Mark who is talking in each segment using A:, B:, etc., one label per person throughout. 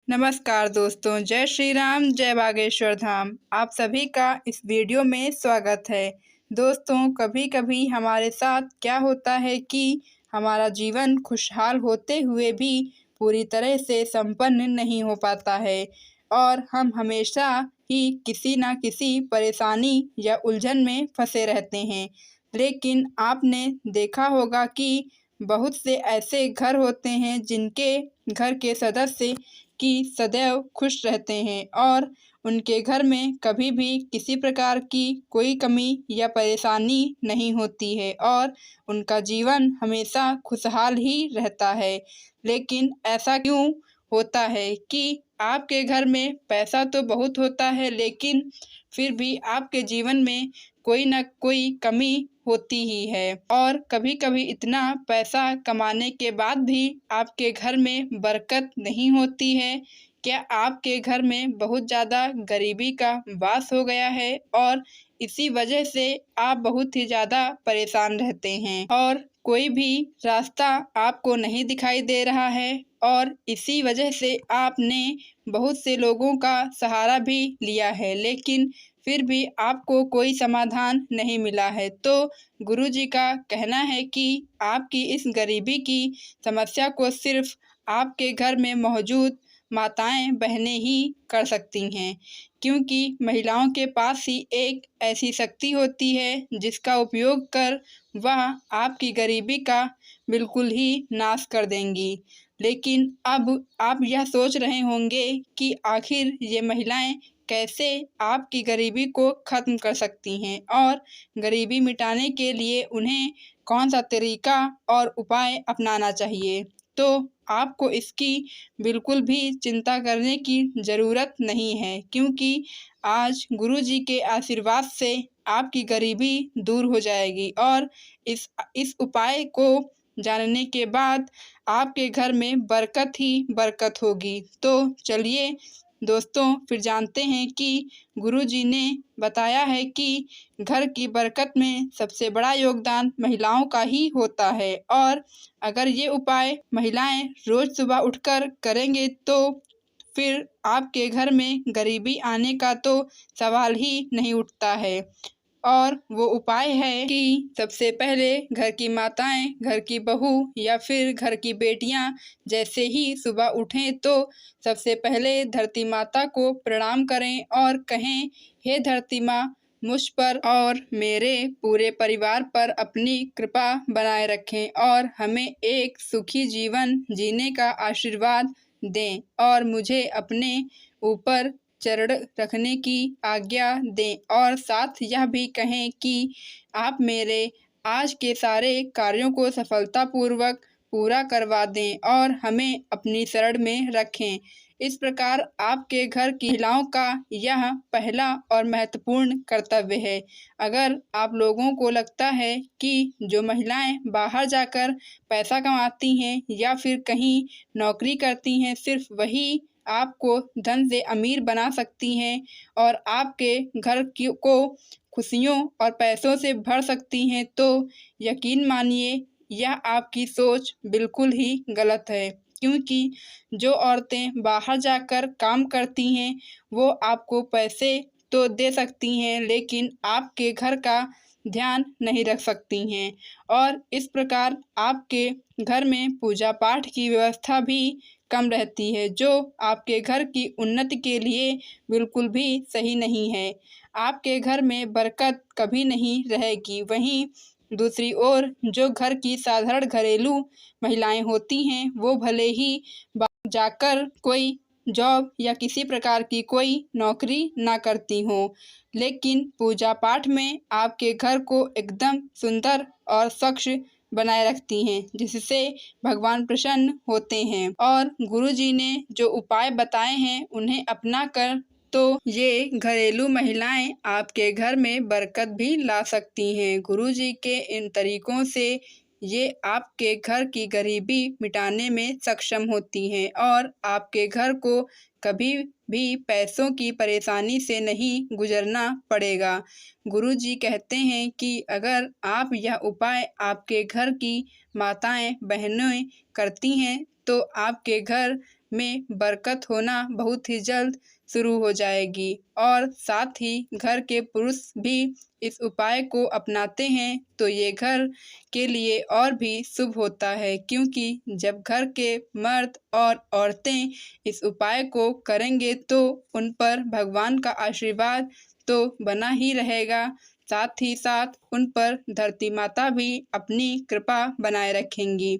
A: नमस्कार दोस्तों, जय श्री राम, जय बागेश्वर धाम। आप सभी का इस वीडियो में स्वागत है। दोस्तों, कभी-कभी हमारे साथ क्या होता है कि हमारा जीवन खुशहाल होते हुए भी पूरी तरह से संपन्न नहीं हो पाता है और हम हमेशा ही किसी न किसी परेशानी या उलझन में फंसे रहते हैं। लेकिन आपने देखा होगा कि बहुत से ऐसे घर होते हैं जिनके घर के सदस्य कि सदैव खुश रहते हैं और उनके घर में कभी भी किसी प्रकार की कोई कमी या परेशानी नहीं होती है और उनका जीवन हमेशा खुशहाल ही रहता है। लेकिन ऐसा क्यों होता है कि आपके घर में पैसा तो बहुत होता है, लेकिन फिर भी आपके जीवन में कोई न कोई कमी होती ही है और कभी-कभी इतना पैसा कमाने के बाद भी आपके घर में बरकत नहीं होती है। क्या आपके घर में बहुत ज़्यादा गरीबी का वास हो गया है और इसी वजह से आप बहुत ही ज़्यादा परेशान रहते हैं और कोई भी रास्ता आपको नहीं दिखाई दे रहा है और इसी वजह से आपने बहुत से लोगों का सहारा भी लिया है, लेकिन फिर भी आपको कोई समाधान नहीं मिला है। तो गुरुजी का कहना है कि आपकी इस गरीबी की समस्या को सिर्फ़ आपके घर में मौजूद माताएँ बहनें ही कर सकती हैं, क्योंकि महिलाओं के पास ही एक ऐसी शक्ति होती है जिसका उपयोग कर वह आपकी गरीबी का बिल्कुल ही नाश कर देंगी। लेकिन अब आप यह सोच रहे होंगे कि आखिर ये महिलाएँ कैसे आपकी गरीबी को ख़त्म कर सकती हैं और गरीबी मिटाने के लिए उन्हें कौन-सा तरीका और उपाय अपनाना चाहिए। तो आपको इसकी बिल्कुल भी चिंता करने की ज़रूरत नहीं है, क्योंकि आज गुरुजी के आशीर्वाद से आपकी गरीबी दूर हो जाएगी और इस उपाय को जानने के बाद आपके घर में बरकत ही बरकत होगी। तो चलिए दोस्तों, फिर जानते हैं कि गुरुजी ने बताया है कि घर की बरकत में सबसे बड़ा योगदान महिलाओं का ही होता है और अगर ये उपाय महिलाएं रोज़ सुबह उठकर करेंगे तो फिर आपके घर में गरीबी आने का तो सवाल ही नहीं उठता है। और वो उपाय है कि सबसे पहले घर की माताएं, घर की बहू या फिर घर की बेटियां जैसे ही सुबह उठें तो सबसे पहले धरती माता को प्रणाम करें और कहें, हे धरती माँ, मुझ पर और मेरे पूरे परिवार पर अपनी कृपा बनाए रखें और हमें एक सुखी जीवन जीने का आशीर्वाद दें और मुझे अपने ऊपर चरण रखने की आज्ञा दें और साथ यह भी कहें कि आप मेरे आज के सारे कार्यों को सफलतापूर्वक पूरा करवा दें और हमें अपनी शरण में रखें। इस प्रकार आपके घर की महिलाओं का यह पहला और महत्वपूर्ण कर्तव्य है। अगर आप लोगों को लगता है कि जो महिलाएं बाहर जाकर पैसा कमाती हैं या फिर कहीं नौकरी करती हैं, सिर्फ वही आपको धन से अमीर बना सकती हैं और आपके घर की को खुशियों और पैसों से भर सकती हैं, तो यकीन मानिए यह आपकी सोच बिल्कुल ही गलत है। क्योंकि जो औरतें बाहर जाकर काम करती हैं, वो आपको पैसे तो दे सकती हैं, लेकिन आपके घर का ध्यान नहीं रख सकती हैं और इस प्रकार आपके घर में पूजा पाठ की व्यवस्था भी कम रहती है, जो आपके घर की उन्नति के लिए बिल्कुल भी सही नहीं है। आपके घर में बरकत कभी नहीं रहेगी। वहीं दूसरी ओर जो घर की साधारण घरेलू महिलाएं होती हैं, वो भले ही बाहर जाकर कोई जॉब या किसी प्रकार की कोई नौकरी ना करती हों, लेकिन पूजा पाठ में आपके घर को एकदम सुंदर और स्वच्छ बनाए रखती हैं, जिससे भगवान प्रसन्न होते हैं और गुरुजी ने जो उपाय बताए हैं उन्हें अपना कर तो ये घरेलू महिलाएं आपके घर में बरकत भी ला सकती हैं। गुरुजी के इन तरीकों से ये आपके घर की गरीबी मिटाने में सक्षम होती हैं और आपके घर को कभी भी पैसों की परेशानी से नहीं गुजरना पड़ेगा। गुरुजी कहते हैं कि अगर आप यह उपाय आपके घर की माताएं बहनें करती हैं तो आपके घर में बरकत होना बहुत ही जल्द शुरू हो जाएगी। और साथ ही घर के पुरुष भी इस उपाय को अपनाते हैं तो ये घर के लिए और भी शुभ होता है, क्योंकि जब घर के मर्द और औरतें इस उपाय को करेंगे तो उन पर भगवान का आशीर्वाद तो बना ही रहेगा, साथ ही साथ उन पर धरती माता भी अपनी कृपा बनाए रखेंगी।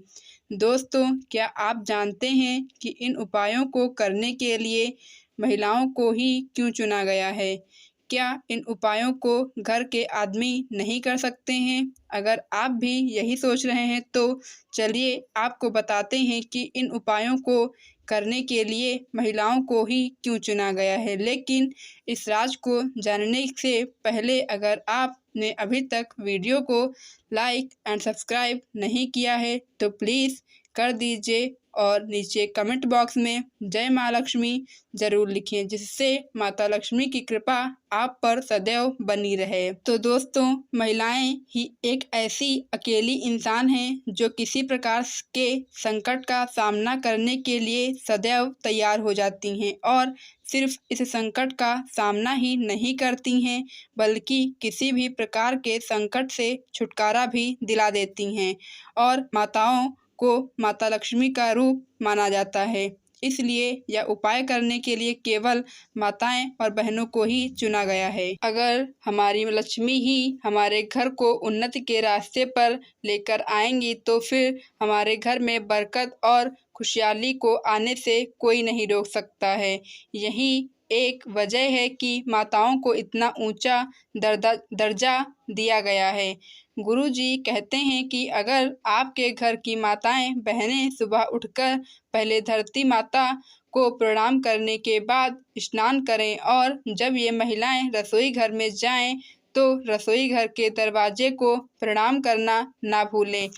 A: दोस्तों, क्या आप जानते हैं कि इन उपायों को करने के लिए महिलाओं को ही क्यों चुना गया है? क्या इन उपायों को घर के आदमी नहीं कर सकते हैं? अगर आप भी यही सोच रहे हैं तो चलिए आपको बताते हैं कि इन उपायों को करने के लिए महिलाओं को ही क्यों चुना गया है। लेकिन इस राज को जानने से पहले अगर आपने अभी तक वीडियो को लाइक एंड सब्सक्राइब नहीं किया है तो प्लीज़ कर दीजिए और नीचे कमेंट बॉक्स में जय माँ लक्ष्मी ज़रूर लिखें, जिससे माता लक्ष्मी की कृपा आप पर सदैव बनी रहे। तो दोस्तों, महिलाएं ही एक ऐसी अकेली इंसान हैं जो किसी प्रकार के संकट का सामना करने के लिए सदैव तैयार हो जाती हैं और सिर्फ इस संकट का सामना ही नहीं करती हैं बल्कि किसी भी प्रकार के संकट से छुटकारा भी दिला देती हैं। और माताओं को माता लक्ष्मी का रूप माना जाता है, इसलिए यह उपाय करने के लिए केवल माताएं और बहनों को ही चुना गया है। अगर हमारी लक्ष्मी ही हमारे घर को उन्नति के रास्ते पर लेकर आएंगी तो फिर हमारे घर में बरकत और खुशहाली को आने से कोई नहीं रोक सकता है। यही एक वजह है कि माताओं को इतना ऊंचा दर्जा दिया गया है। गुरुजी कहते हैं कि अगर आपके घर की माताएं बहनें सुबह उठकर पहले धरती माता को प्रणाम करने के बाद स्नान करें और जब ये महिलाएं रसोई घर में जाएं तो रसोई घर के दरवाजे को प्रणाम करना ना भूलें।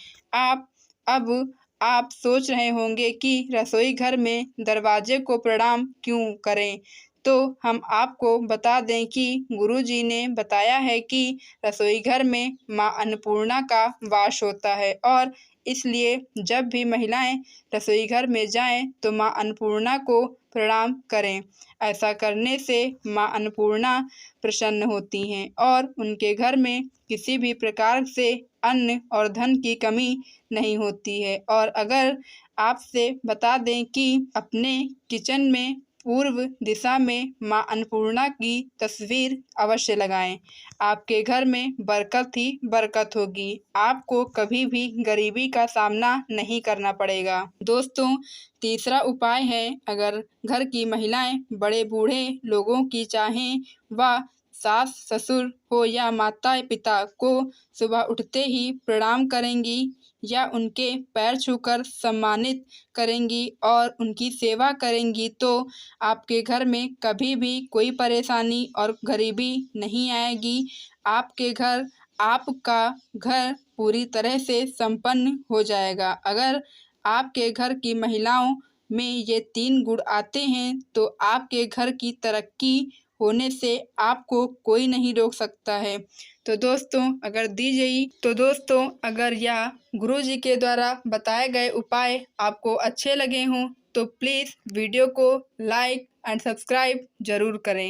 A: आप सोच रहे होंगे कि रसोई घर में दरवाजे को प्रणाम क्यों करें, तो हम आपको बता दें कि गुरुजी ने बताया है कि रसोई घर में माँ अन्नपूर्णा का वास होता है और इसलिए जब भी महिलाएं रसोई घर में जाएं तो माँ अन्नपूर्णा को प्रणाम करें। ऐसा करने से माँ अन्नपूर्णा प्रसन्न होती हैं और उनके घर में किसी भी प्रकार से अन्न और धन की कमी नहीं होती है। और अगर आपसे बता दें कि अपने किचन में पूर्व दिशा में माँ अन्नपूर्णा की तस्वीर अवश्य लगाएं। आपके घर में बरकत ही बरकत होगी, आपको कभी भी गरीबी का सामना नहीं करना पड़ेगा। दोस्तों, तीसरा उपाय है, अगर घर की महिलाएं बड़े बूढ़े लोगों की चाहें व सास ससुर हो या माता पिता को सुबह उठते ही प्रणाम करेंगी या उनके पैर छूकर सम्मानित करेंगी और उनकी सेवा करेंगी तो आपके घर में कभी भी कोई परेशानी और गरीबी नहीं आएगी। आपका घर पूरी तरह से संपन्न हो जाएगा। अगर आपके घर की महिलाओं में ये 3 गुण आते हैं तो आपके घर की तरक्की होने से आपको कोई नहीं रोक सकता है। तो दोस्तों, अगर यह गुरुजी के द्वारा बताए गए उपाय आपको अच्छे लगे हों तो प्लीज़ वीडियो को लाइक एंड सब्सक्राइब ज़रूर करें।